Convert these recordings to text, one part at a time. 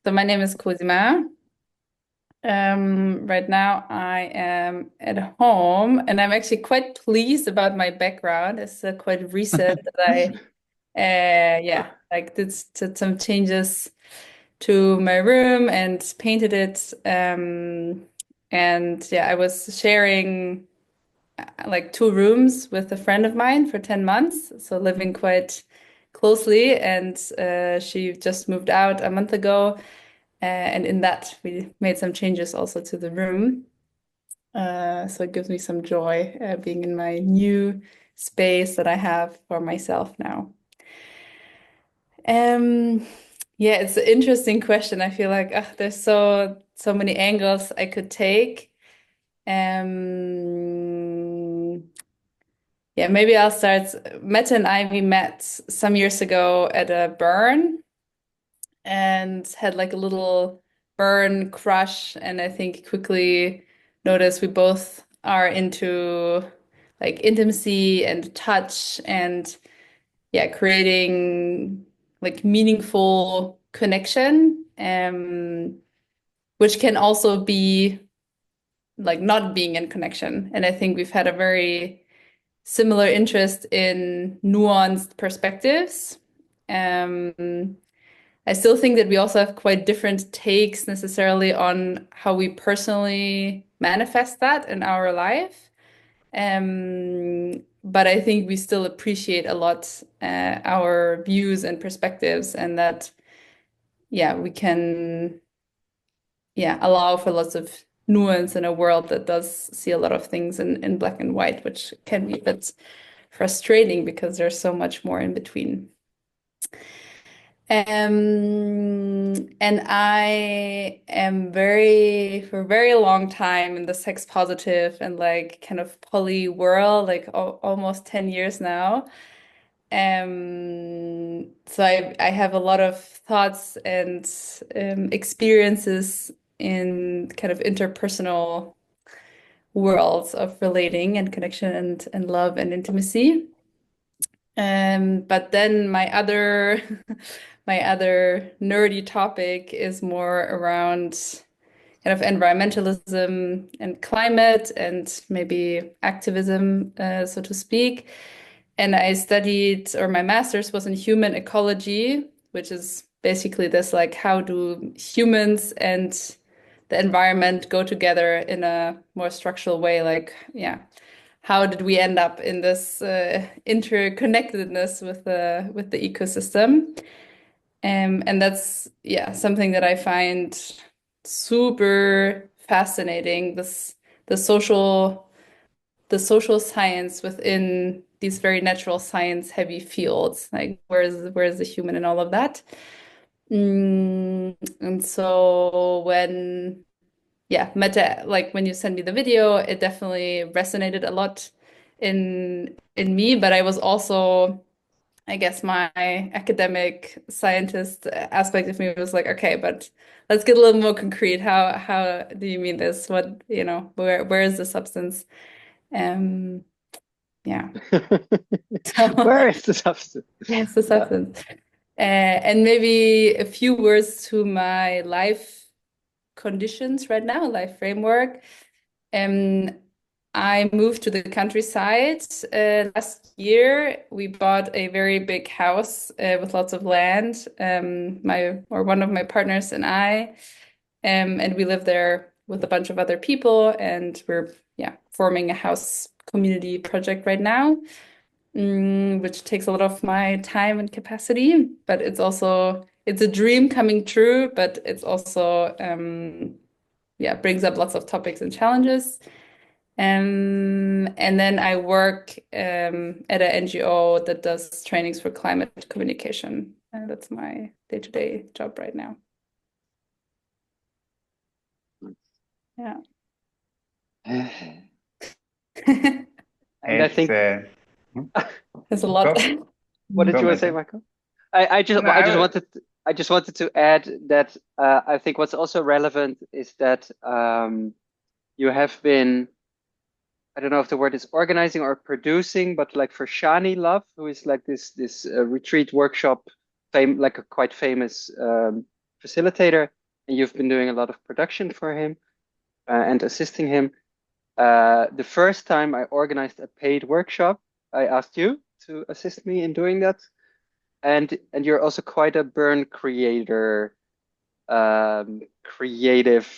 So my name is Cosima. Right now I am at home and I'm actually quite pleased about my background. It's quite recent that like did some changes to my room and painted it. And yeah, I was sharing like two rooms with a friend of mine for 10 months, so living quite closely. And she just moved out a month ago. And in that, we made some changes also to the room. So it gives me some joy being in my new space that I have for myself now. Um, yeah, it's an interesting question. I feel like there's so many angles I could take. Um, yeah, maybe I'll start. Mette and I, we met some years ago at a burn and had like a little burn crush, and I think quickly noticed we both are into like intimacy and touch and yeah, creating like meaningful connection, which can also be like not being in connection. And I think we've had a very similar interest in nuanced perspectives. Um, I still think that we also have quite different takes necessarily on how we personally manifest that in our life. But I think we still appreciate a lot our views and perspectives, and that, yeah, we can, yeah, allow for lots of nuance in a world that does see a lot of things in black and white, which can be a bit frustrating because there's so much more in between. And I am for a very long time in the sex positive and like kind of poly world, like almost 10 years now. So I have a lot of thoughts and experiences in kind of interpersonal worlds of relating and connection and love and intimacy. But then my other my other nerdy topic is more around kind of environmentalism and climate and maybe activism, so to speak. And I studied, or my master's was in human ecology, which is basically this like how do humans and the environment go together in a more structural way? Like, yeah, how did we end up in this interconnectedness with the ecosystem? And that's yeah something that I find super fascinating. The social the social science within these very natural science heavy fields. Like where is the human and all of that? And so when yeah, Meta, like when you sent me the video, it definitely resonated a lot in me, but I was also, I guess my academic scientist aspect of me was like, okay, but let's get a little more concrete. How do you mean this? What, where is the substance? Um, yeah. So Where is the substance? yes, the Yeah. substance. And maybe a few words to my life conditions right now, life framework. Um, I moved to the countryside last year. We bought a very big house with lots of land. One of my partners and I, and we live there with a bunch of other people, and we're yeah forming a house community project right now, which takes a lot of my time and capacity. But it's a dream coming true, but it's also yeah brings up lots of topics and challenges. And then I work at an NGO that does trainings for climate communication. That's my day-to-day job right now. Yeah. And I It's think, hmm? There's a lot. Go what did go, you want to say, Mette. Michael? I just No, wanted to add that I think what's also relevant is that you have been, I don't know if the word is organizing or producing, but like for Shani Love, who is like this retreat workshop, like a quite famous facilitator, and you've been doing a lot of production for him and assisting him. The first time I organized a paid workshop, I asked you to assist me in doing that. And you're also quite a burn creator, creative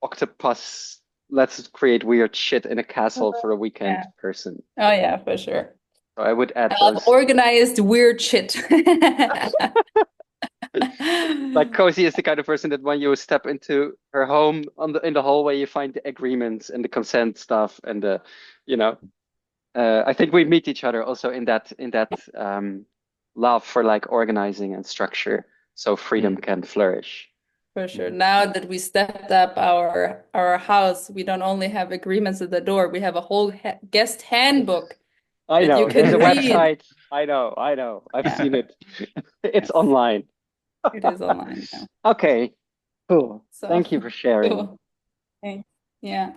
octopus. Let's create weird shit in a castle for a weekend Yeah. person. Oh yeah, for sure. So I would I add love those. organized weird shit. Like Cozy is the kind of person that when you step into her home in the hallway, you find the agreements and the consent stuff and the, you know, I think we meet each other also in that love for like organizing and structure, so freedom Mm, can flourish. for sure. Now that we stepped up our house, we don't only have agreements at the door, we have a whole guest handbook I that you know there's can a read. website. I know. I've Yeah, seen it. It's yes, online. it is online now. Okay, cool. So Thank you for sharing. cool. Thanks. Yeah.